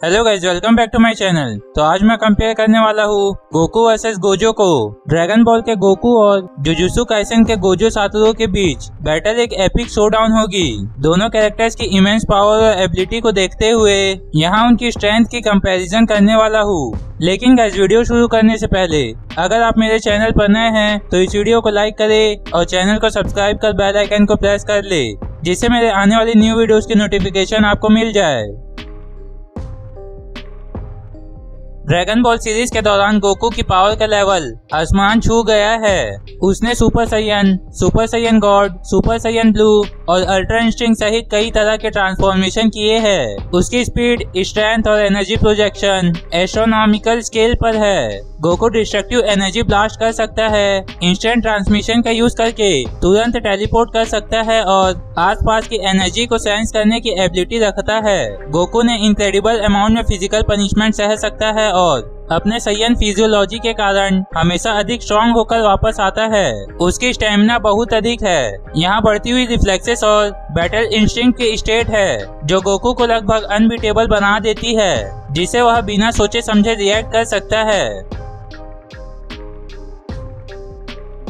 Hello guys, welcome back to my channel. तो आज मैं कंपेयर करने वाला हूँ गोकू वर्सेस गोजो को। ड्रैगन बॉल के गोकू और जुजुत्सु काइसेन के गोजो सातोरू के बीच बैटल एक एपिक शोडाउन होगी। दोनों कैरेक्टर्स की इमेंस पावर और एबिलिटी को देखते हुए यहाँ उनकी स्ट्रेंथ की कंपैरिजन करने वाला हूँ। लेकिन गाइस, वीडियो शुरू करने से पहले अगर आप मेरे चैनल पर नए हैं तो इस वीडियो को लाइक करें और चैनल को सब्सक्राइब कर बेल आइकन को प्रेस कर ले, जिससे मेरे आने वाली न्यू वीडियोस की नोटिफिकेशन आपको मिल जाए। ड्रैगन बॉल सीरीज के दौरान गोकू की पावर का लेवल आसमान छू गया है। उसने super Saiyan God, super Saiyan blue और अल्ट्रा इंस्टिंक्ट सहित कई तरह के ट्रांसफॉर्मेशन किए हैं। उसकी स्पीड, स्ट्रेंथ और एनर्जी प्रोजेक्शन एस्ट्रोनॉमिकल स्केल पर है। गोकू डिस्ट्रक्टिव एनर्जी ब्लास्ट कर सकता है, इंस्टेंट ट्रांसमिशन का यूज करके तुरंत टेलीपोर्ट कर सकता है और आसपास की एनर्जी को सेंस करने की एबिलिटी रखता है। गोकू ने इनक्रेडिबल अमाउंट में फिजिकल पनिशमेंट सह सकता है और अपने सैयन फिजियोलॉजी के कारण हमेशा अधिक स्ट्रॉन्ग होकर वापस आता है। उसकी स्टेमिना बहुत अधिक है। यहाँ बढ़ती हुई रिफ्लेक्सेस और बैटल इंस्टिंक्ट की स्टेट है जो गोकू को लगभग अनबीटेबल बना देती है, जिसे वह बिना सोचे समझे रिएक्ट कर सकता है।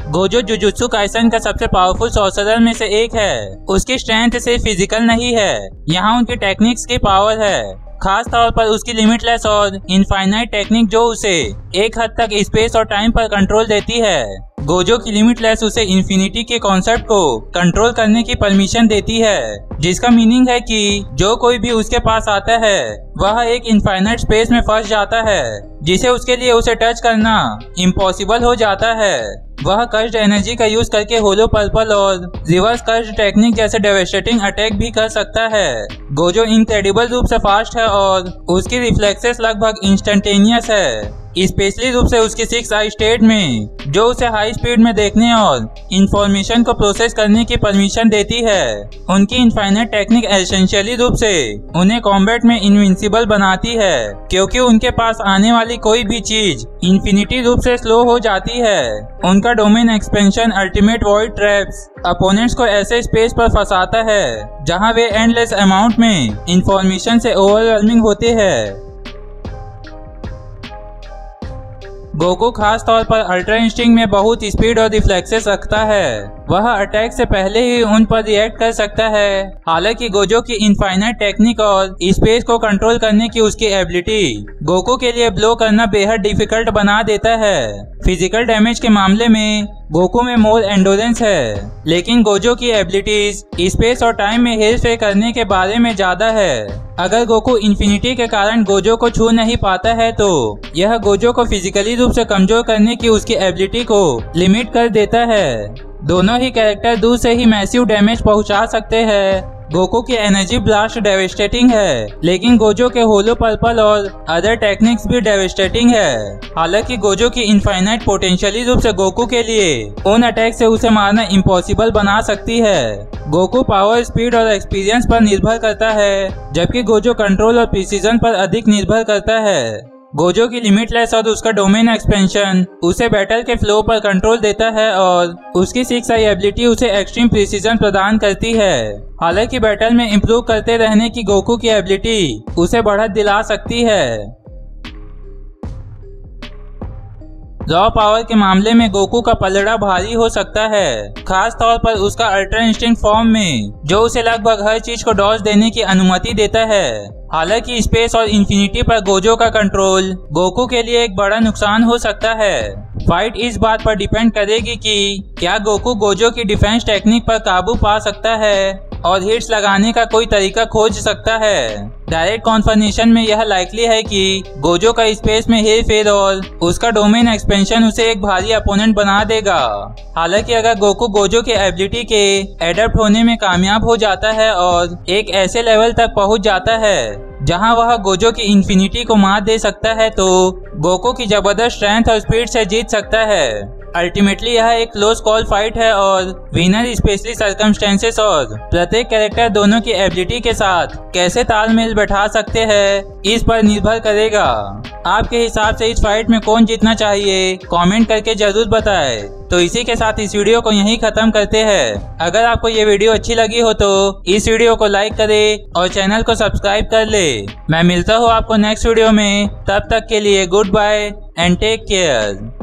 गोजो जुजुत्सु काइसेन का सबसे पावरफुल सॉर्सरर में से एक है। उसकी स्ट्रेंथ सिर्फ फिजिकल नहीं है, यहाँ उनकी टेक्निक्स की पावर है, खास तौर पर उसकी लिमिटलेस और इनफाइनाइट टेक्निक जो उसे एक हद तक स्पेस और टाइम पर कंट्रोल देती है। गोजो की लिमिटलेस उसे इन्फिनिटी के कॉन्सेप्ट को कंट्रोल करने की परमिशन देती है, जिसका मीनिंग है कि जो कोई भी उसके पास आता है वह एक इनफाइनाइट स्पेस में फंस जाता है, जिसे उसके लिए उसे टच करना इम्पॉसिबल हो जाता है। वह कर्स्ड एनर्जी का यूज करके होलो पर्पल और रिवर्स कर्स्ड टेक्निक जैसे डेवेस्टेटिंग अटैक भी कर सकता है। गोजो इनक्रेडिबल रूप से फास्ट है और उसकी रिफ्लेक्सेस लगभग इंस्टेंटेनियस है, स्पेशली रूप से उसकी 6 आई स्टेट में, जो उसे हाई स्पीड में देखने और इंफॉर्मेशन को प्रोसेस करने की परमिशन देती है। उनकी इनफाइनाइट टेक्निक एसेंशियली रूप से उन्हें कॉम्बैट में इनविंसिबल बनाती है, क्योंकि उनके पास आने वाली कोई भी चीज इन्फिनिटी रूप से स्लो हो जाती है। उनका domain expansion ultimate void traps opponents को ऐसे स्पेस पर फंसाता है जहां वे एंडलेस अमाउंट में इंफॉर्मेशन से ओवरवेलमिंग होते हैं। गोकू खास तौर पर अल्ट्रा इंस्टिंक्ट में बहुत स्पीड और रिफ्लेक्सेस रखता है। वह अटैक से पहले ही उन पर रिएक्ट कर सकता है। हालांकि गोजो की इनफाइनाइट टेक्निक और स्पेस को कंट्रोल करने की उसकी एबिलिटी गोकू के लिए ब्लो करना बेहद डिफिकल्ट बना देता है। फिजिकल डैमेज के मामले में गोकू में मोर एंडोरेंस है, लेकिन गोजो की एबिलिटीज स्पेस और टाइम में हेरफेर करने के बारे में ज्यादा है। अगर गोकू इन्फिनिटी के कारण गोजो को छू नहीं पाता है तो यह गोजो को फिजिकली रूप से कमजोर करने की उसकी एबिलिटी को लिमिट कर देता है। दोनों ही कैरेक्टर दूर से ही मैसिव डैमेज पहुंचा सकते हैं। गोकू की एनर्जी ब्लास्ट डेवेस्टेटिंग है, लेकिन गोजो के होलो पर्पल और अदर टेक्निक्स भी डेवेस्टेटिंग है। हालांकि गोजो की इनफाइनाइट पोटेंशियली रूप से गोकू के लिए उन अटैक से उसे मारना इम्पॉसिबल बना सकती है। गोकू पावर, स्पीड और एक्सपीरियंस पर निर्भर करता है, जबकि गोजो कंट्रोल और प्रिसीजन पर अधिक निर्भर करता है। गोजो की लिमिटलेस और उसका डोमेन एक्सपेंशन उसे बैटल के फ्लो पर कंट्रोल देता है और उसकी 6 आई एबिलिटी उसे एक्सट्रीम प्रिसीजन प्रदान करती है। हालांकि बैटल में इंप्रूव करते रहने की गोकू की एबिलिटी उसे बढ़त दिला सकती है। रॉ पावर के मामले में गोकू का पलड़ा भारी हो सकता है, खास तौर पर उसका अल्ट्रा इंस्टिंक्ट फॉर्म में, जो उसे लगभग हर चीज को डॉज देने की अनुमति देता है। हालांकि स्पेस और इन्फिनिटी पर गोजो का कंट्रोल गोकू के लिए एक बड़ा नुकसान हो सकता है। फाइट इस बात पर डिपेंड करेगी कि क्या गोकू गोजो की डिफेंस टेक्निक पर काबू पा सकता है और हिट्स लगाने का कोई तरीका खोज सकता है। डायरेक्ट कॉन्फर्मेशन में यह लाइकली है कि गोजो का स्पेस में हेरफेर और उसका डोमेन एक्सपेंशन उसे एक भारी अपोनेंट बना देगा। हालांकि अगर गोकू गोजो के एबिलिटी के एडप्ट होने में कामयाब हो जाता है और एक ऐसे लेवल तक पहुंच जाता है जहां वह गोजो की इन्फिनिटी को मात दे सकता है, तो गोकू की जबरदस्त स्ट्रेंथ और स्पीड से जीत सकता है। अल्टीमेटली यह एक क्लोज कॉल फाइट है और विनर स्पेशली सर्कमस्टेंसेस और प्रत्येक कैरेक्टर दोनों की एबिलिटी के साथ कैसे तालमेल बैठा सकते हैं इस पर निर्भर करेगा। आपके हिसाब से इस फाइट में कौन जीतना चाहिए कमेंट करके जरूर बताएं। तो इसी के साथ इस वीडियो को यहीं खत्म करते हैं। अगर आपको ये वीडियो अच्छी लगी हो तो इस वीडियो को लाइक करें और चैनल को सब्सक्राइब कर ले। मैं मिलता हूँ आपको नेक्स्ट वीडियो में, तब तक के लिए good bye and take care.